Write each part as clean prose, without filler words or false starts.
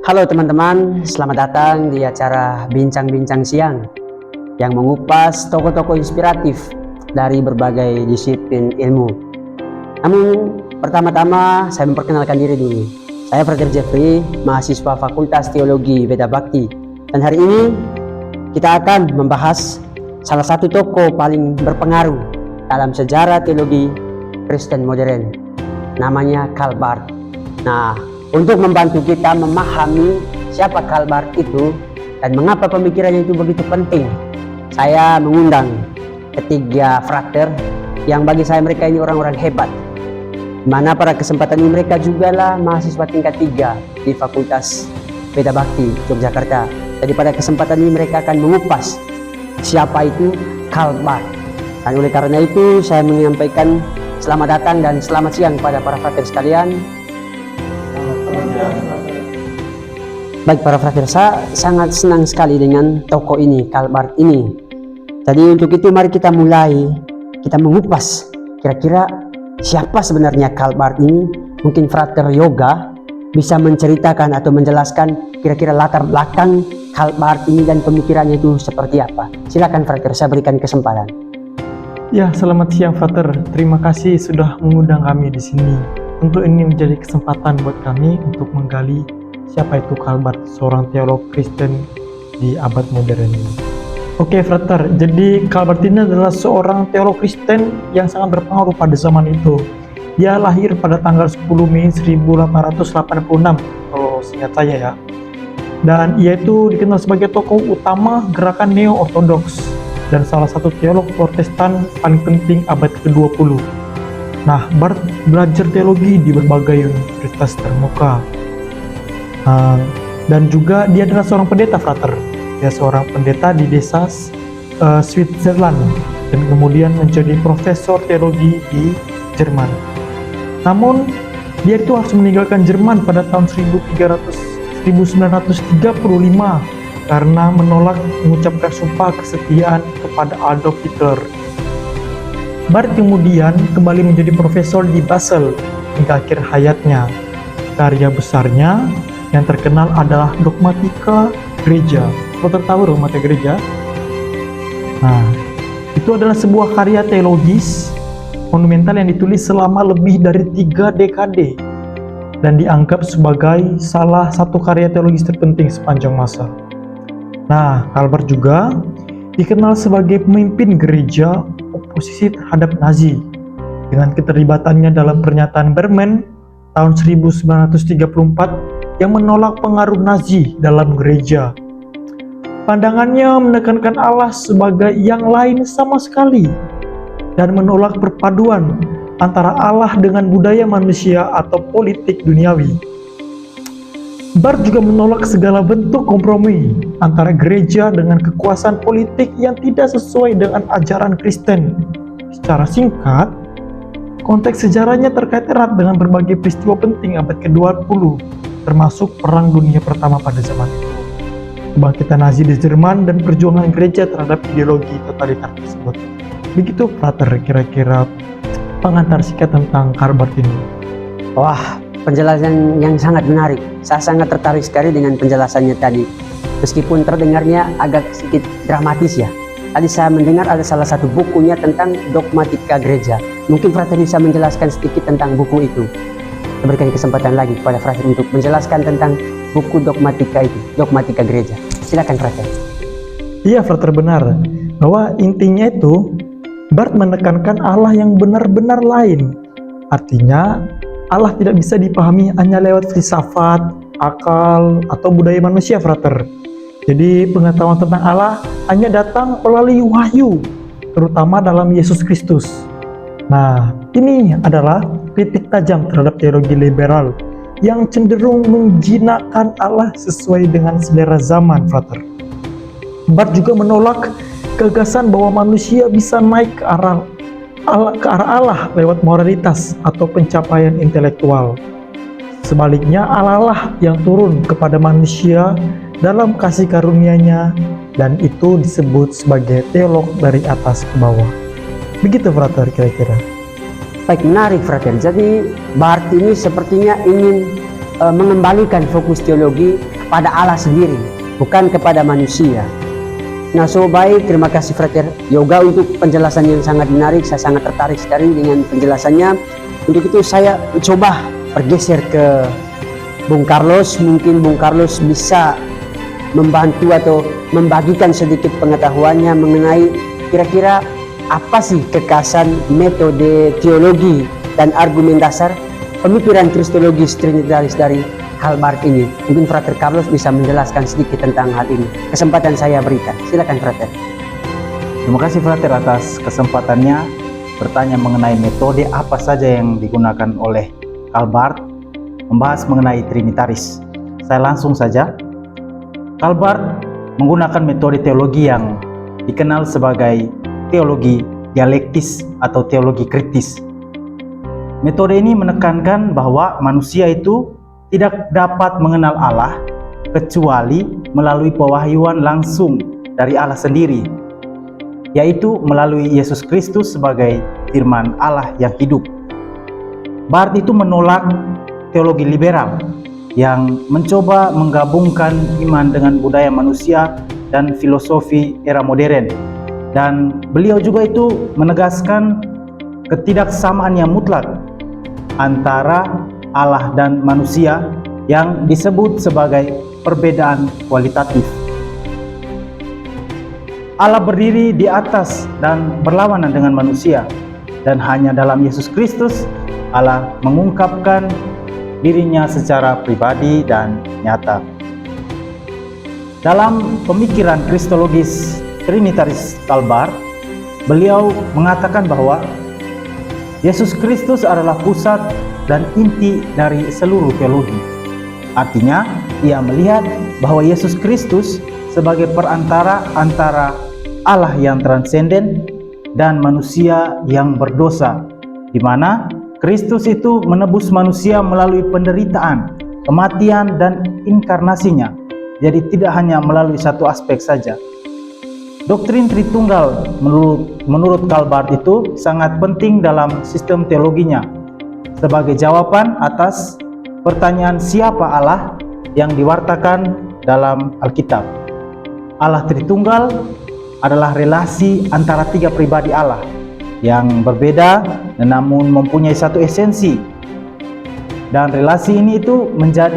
Halo teman-teman, selamat datang di acara Bincang-Bincang Siang yang mengupas tokoh-tokoh inspiratif dari berbagai disiplin ilmu. Namun, pertama-tama saya memperkenalkan diri dulu. Saya Frater Jeffrey, mahasiswa Fakultas Teologi Veda Bhakti. Dan hari ini kita akan membahas salah satu tokoh paling berpengaruh dalam sejarah teologi Kristen modern. Namanya Karl Barth. Nah, untuk membantu kita memahami siapa Karl Barth itu dan mengapa pemikirannya itu begitu penting, saya mengundang ketiga frater yang bagi saya mereka ini orang-orang hebat. Mana pada kesempatan ini mereka juga lah mahasiswa tingkat 3 di Fakultas Veda Bhakti Yogyakarta. Jadi pada kesempatan ini mereka akan mengupas siapa itu Karl Barth. Dan oleh karena itu saya menyampaikan selamat datang dan selamat siang pada para frater sekalian. Baik para frater, saya sangat senang sekali dengan tokoh ini, Karl Barth ini. Jadi untuk itu mari kita mulai, kita mengupas kira-kira siapa sebenarnya Karl Barth ini. Mungkin frater Yoga bisa menceritakan atau menjelaskan kira-kira latar belakang Karl Barth ini dan pemikirannya itu seperti apa. Silakan frater, saya berikan kesempatan. Ya, selamat siang frater. Terima kasih sudah mengundang kami di sini. Tentu ini menjadi kesempatan buat kami untuk menggali siapa itu Karl Barth, seorang teolog Kristen di abad modern ini. Oke frater, jadi Karl Barth ini adalah seorang teolog Kristen yang sangat berpengaruh pada zaman itu. Dia lahir pada tanggal 10 Mei 1886 kalau seingat saya ya. Dan ia itu dikenal sebagai tokoh utama gerakan neo-ortodoks dan salah satu teolog Protestan paling penting abad ke-20. Nah, Barth belajar teologi di berbagai universitas terkemuka. Dan juga dia adalah seorang pendeta frater. Dia seorang pendeta di desa Switzerland dan kemudian menjadi profesor teologi di Jerman. Namun dia itu harus meninggalkan Jerman pada tahun 1935 karena menolak mengucapkan sumpah kesetiaan kepada Adolf Hitler. Barth kemudian kembali menjadi profesor di Basel hingga akhir hayatnya. Karya besarnya yang terkenal adalah Dogmatika Gereja. Kau tahu Dogmatika Gereja? Nah, itu adalah sebuah karya teologis monumental yang ditulis selama lebih dari 3 dekade dan dianggap sebagai salah satu karya teologis terpenting sepanjang masa. Nah, Karl Barth juga dikenal sebagai pemimpin gereja oposisi terhadap Nazi dengan keterlibatannya dalam pernyataan Bremen tahun 1934 yang menolak pengaruh Nazi dalam gereja. Pandangannya menekankan Allah sebagai yang lain sama sekali dan menolak perpaduan antara Allah dengan budaya manusia atau politik duniawi. Barth juga menolak segala bentuk kompromi antara gereja dengan kekuasaan politik yang tidak sesuai dengan ajaran Kristen. Secara singkat, konteks sejarahnya terkait erat dengan berbagai peristiwa penting abad ke-20, termasuk Perang Dunia Pertama pada zaman itu, kebangkitan Nazi di Jerman, dan perjuangan gereja terhadap ideologi totalitar tersebut. Begitu frater kira-kira pengantar singkat tentang Karl Barth ini. Wah, penjelasan yang sangat menarik. Saya sangat tertarik sekali dengan penjelasannya tadi. Meskipun terdengarnya agak sedikit dramatis ya. Tadi saya mendengar ada salah satu bukunya tentang Dogmatika Gereja. Mungkin frater bisa menjelaskan sedikit tentang buku itu. Saya berikan kesempatan lagi kepada frater untuk menjelaskan tentang buku Dogmatika itu, Dogmatika Gereja. Silakan frater. Iya frater, benar bahwa intinya itu Barth menekankan Allah yang benar-benar lain. Artinya Allah tidak bisa dipahami hanya lewat filsafat, akal, atau budaya manusia frater. Jadi pengetahuan tentang Allah hanya datang melalui wahyu, terutama dalam Yesus Kristus. Nah, ini adalah kritik tajam terhadap teologi liberal yang cenderung menjinakkan Allah sesuai dengan selera zaman, frater. Barth juga menolak gagasan bahwa manusia bisa naik ke arah Allah lewat moralitas atau pencapaian intelektual. Sebaliknya, Allah lah yang turun kepada manusia dalam kasih karunia-Nya, dan itu disebut sebagai teolog dari atas ke bawah. Begitu frater kira-kira. Baik, menarik frater. Jadi Barth ini sepertinya ingin mengembalikan fokus teologi pada Allah sendiri, bukan kepada manusia. Nah, so baik, terima kasih Frater Yoga untuk penjelasan yang sangat menarik. Saya sangat tertarik sekali dengan penjelasannya. Untuk itu saya coba bergeser ke Bung Carlos. Mungkin Bung Carlos bisa membantu atau membagikan sedikit pengetahuannya mengenai kira-kira apa sih kekasan metode teologi dan argumen dasar pemikiran kristologis trinitaris dari Calvert ini. Mungkin Frater Carlos bisa menjelaskan sedikit tentang hal ini. Kesempatan saya berikan. Silakan Frater. Terima kasih Frater atas kesempatannya bertanya mengenai metode apa saja yang digunakan oleh Calvert membahas mengenai trinitaris. Saya langsung saja. Calvert menggunakan metode teologi yang dikenal sebagai teologi dialektis atau teologi kritis. Metode ini menekankan bahwa manusia itu tidak dapat mengenal Allah kecuali melalui pewahyuan langsung dari Allah sendiri, yaitu melalui Yesus Kristus sebagai firman Allah yang hidup. Barth itu menolak teologi liberal yang mencoba menggabungkan iman dengan budaya manusia dan filosofi era modern, dan beliau juga itu menegaskan ketidaksamaan yang mutlak antara Allah dan manusia yang disebut sebagai perbedaan kualitatif. Allah berdiri di atas dan berlawanan dengan manusia, dan hanya dalam Yesus Kristus Allah mengungkapkan dirinya secara pribadi dan nyata. Dalam pemikiran kristologis trinitaris Calvert, beliau mengatakan bahwa Yesus Kristus adalah pusat dan inti dari seluruh teologi. Artinya, ia melihat bahwa Yesus Kristus sebagai perantara antara Allah yang transenden dan manusia yang berdosa, di mana Kristus itu menebus manusia melalui penderitaan, kematian, dan inkarnasinya. Jadi tidak hanya melalui satu aspek saja. Doktrin Tritunggal menurut Calvert itu sangat penting dalam sistem teologinya sebagai jawaban atas pertanyaan siapa Allah yang diwartakan dalam Alkitab. Allah Tritunggal adalah relasi antara tiga pribadi Allah yang berbeda namun mempunyai satu esensi. Dan relasi ini itu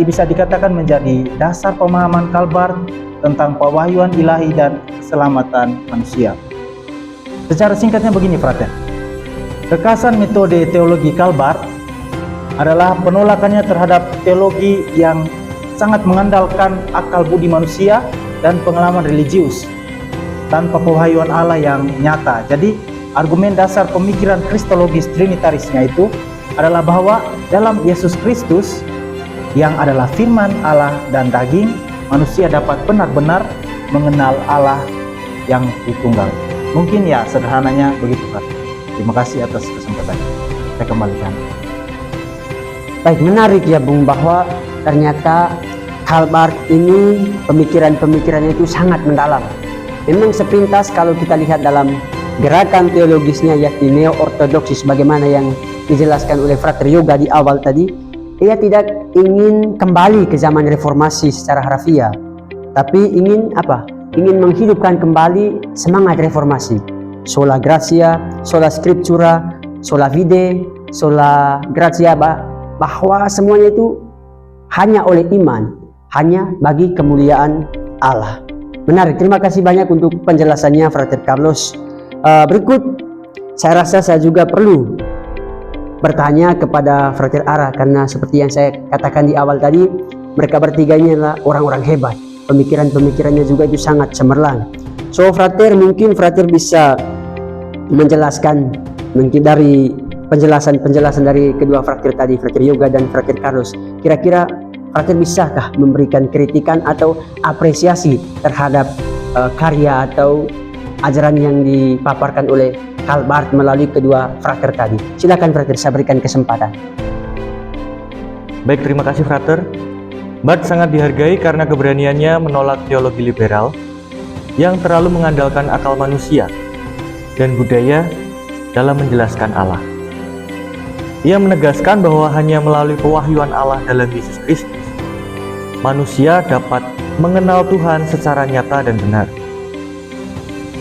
bisa dikatakan menjadi dasar pemahaman Calvert tentang pewahyuan ilahi dan keselamatan manusia. Secara singkatnya begini, Frater. Kekasan metode teologi Calvert adalah penolakannya terhadap teologi yang sangat mengandalkan akal budi manusia dan pengalaman religius tanpa pewahyuan Allah yang nyata. Jadi, argumen dasar pemikiran kristologis trinitarisnya itu adalah bahwa dalam Yesus Kristus yang adalah firman Allah dan daging, manusia dapat benar-benar mengenal Allah yang Tritunggal. Mungkin ya sederhananya begitu, Pak. Terima kasih atas kesempatan. Saya kembalikan. Baik, menarik ya Bung, bahwa ternyata Calvert ini pemikiran-pemikirannya itu sangat mendalam. Memang sepintas kalau kita lihat dalam gerakan teologisnya yakni neo-ortodoksis sebagaimana yang dijelaskan oleh Frater Yoga di awal tadi, ia tidak ingin kembali ke zaman reformasi secara harfiah, tapi ingin apa? Ingin menghidupkan kembali semangat reformasi. Sola gratia, sola scriptura, sola fide, sola gratia, bahwa semuanya itu hanya oleh iman, hanya bagi kemuliaan Allah. Menarik, terima kasih banyak untuk penjelasannya Frater Carlos. Berikut saya rasa saya juga perlu bertanya kepada Frater Ara, karena seperti yang saya katakan di awal tadi, mereka bertiga ini adalah orang-orang hebat. Pemikiran-pemikirannya juga itu sangat cemerlang. So Frater, mungkin Frater bisa menjelaskan mungkin dari penjelasan dari kedua Frater tadi, Frater Yoga dan Frater Carlos. Kira-kira Frater bisakah memberikan kritikan atau apresiasi terhadap karya atau ajaran yang dipaparkan oleh Calvert melalui kedua Frater tadi? Silakan Frater, saya berikan kesempatan. Baik, terima kasih Frater. Barth sangat dihargai karena keberaniannya menolak teologi liberal yang terlalu mengandalkan akal manusia dan budaya dalam menjelaskan Allah. Ia menegaskan bahwa hanya melalui pewahyuan Allah dalam Yesus Kristus manusia dapat mengenal Tuhan secara nyata dan benar.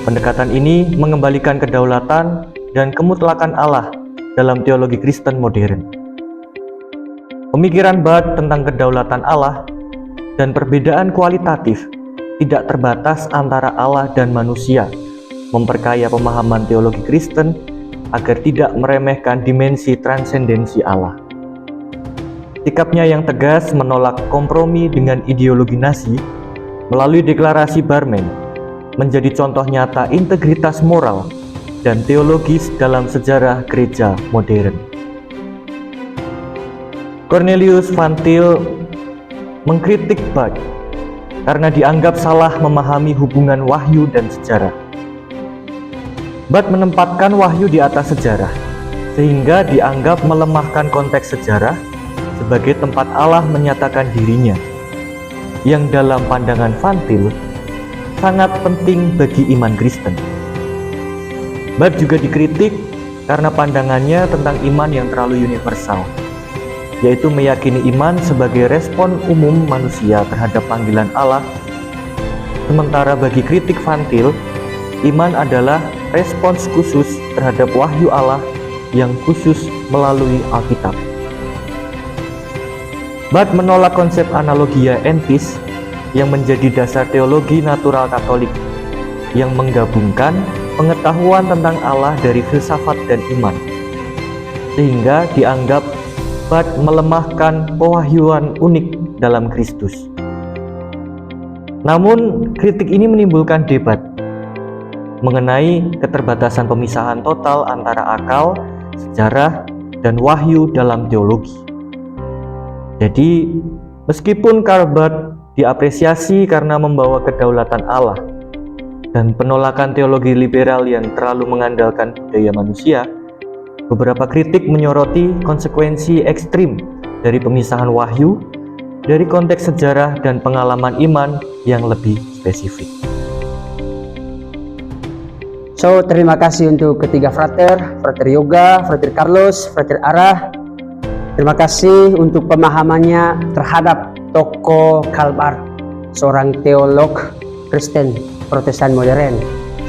Pendekatan ini mengembalikan kedaulatan dan kemutlakan Allah dalam teologi Kristen modern. Pemikiran Barth tentang kedaulatan Allah dan perbedaan kualitatif tidak terbatas antara Allah dan manusia, memperkaya pemahaman teologi Kristen agar tidak meremehkan dimensi transendensi Allah. Sikapnya yang tegas menolak kompromi dengan ideologi Nazi melalui deklarasi Barmen menjadi contoh nyata integritas moral dan teologis dalam sejarah gereja modern. Cornelius Van Til mengkritik Barth karena dianggap salah memahami hubungan wahyu dan sejarah. Barth menempatkan wahyu di atas sejarah, sehingga dianggap melemahkan konteks sejarah sebagai tempat Allah menyatakan dirinya, yang dalam pandangan Van Til sangat penting bagi iman Kristen. Barth juga dikritik karena pandangannya tentang iman yang terlalu universal, yaitu meyakini iman sebagai respon umum manusia terhadap panggilan Allah. Sementara bagi kritik Van Til, iman adalah respons khusus terhadap wahyu Allah yang khusus melalui Alkitab. Barth menolak konsep analogia entis yang menjadi dasar teologi natural Katolik, yang menggabungkan pengetahuan tentang Allah dari filsafat dan iman, sehingga dianggap Barth melemahkan pewahyuan unik dalam Kristus. Namun, kritik ini menimbulkan debat mengenai keterbatasan pemisahan total antara akal, sejarah, dan wahyu dalam teologi. Jadi, meskipun Karl Barth diapresiasi karena membawa kedaulatan Allah dan penolakan teologi liberal yang terlalu mengandalkan budaya manusia, beberapa kritik menyoroti konsekuensi ekstrim dari pemisahan wahyu dari konteks sejarah dan pengalaman iman yang lebih spesifik. So, terima kasih untuk ketiga frater Yoga, frater Carlos, frater Arah. Terima kasih untuk pemahamannya terhadap tokoh Karl Barth, seorang teolog Kristen Protestan modern.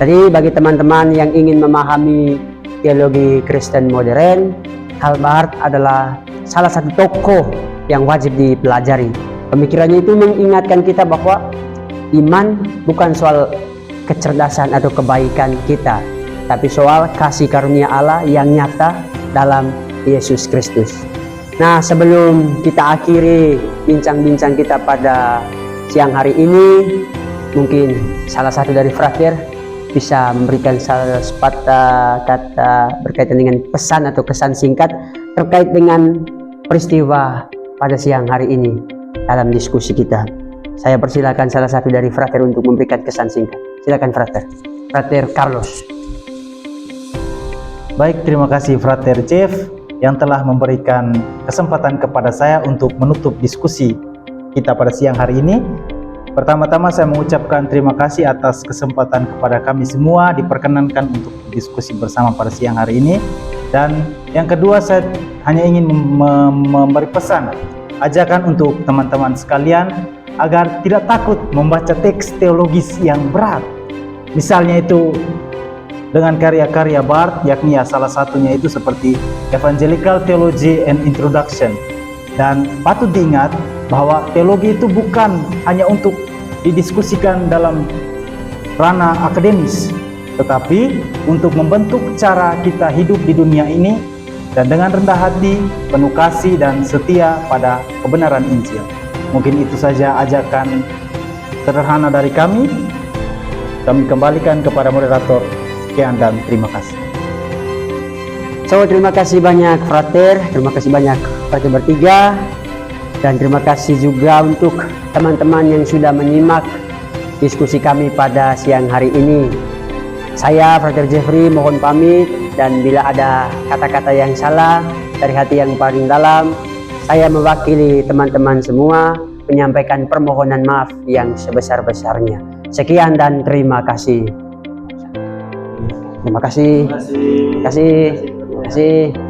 Jadi bagi teman-teman yang ingin memahami teologi Kristen modern, Karl Barth adalah salah satu tokoh yang wajib dipelajari. Pemikirannya itu mengingatkan kita bahwa iman bukan soal kecerdasan atau kebaikan kita, tapi soal kasih karunia Allah yang nyata dalam Yesus Kristus. Nah, sebelum kita akhiri bincang-bincang kita pada siang hari ini, mungkin salah satu dari frater bisa memberikan salah sepatah kata berkaitan dengan pesan atau kesan singkat terkait dengan peristiwa pada siang hari ini dalam diskusi kita. Saya persilakan salah satu dari frater untuk memberikan kesan singkat. Silakan frater Carlos. Baik, terima kasih frater Jeff yang telah memberikan kesempatan kepada saya untuk menutup diskusi kita pada siang hari ini. Pertama-tama saya mengucapkan terima kasih atas kesempatan kepada kami semua diperkenankan untuk diskusi bersama pada siang hari ini. Dan yang kedua, saya hanya ingin memberi pesan, ajakan untuk teman-teman sekalian agar tidak takut membaca teks teologis yang berat. Misalnya itu dengan karya-karya Barth, yakni salah satunya itu seperti Evangelical Theology and Introduction. Dan patut diingat bahwa teologi itu bukan hanya untuk didiskusikan dalam ranah akademis, tetapi untuk membentuk cara kita hidup di dunia ini dan dengan rendah hati, penuh kasih dan setia pada kebenaran Injil. Mungkin itu saja ajakan sederhana dari kami. Kami kembalikan kepada moderator. Sekian dan terima kasih. So, terima kasih banyak frater, terima kasih banyak frater bertiga, dan terima kasih juga untuk teman-teman yang sudah menyimak diskusi kami pada siang hari ini. Saya frater Jeffrey mohon pamit, dan bila ada kata-kata yang salah dari hati yang paling dalam, saya mewakili teman-teman semua menyampaikan permohonan maaf yang sebesar-besarnya. Sekian dan terima kasih. Terima kasih. Terima kasih. Terima kasih.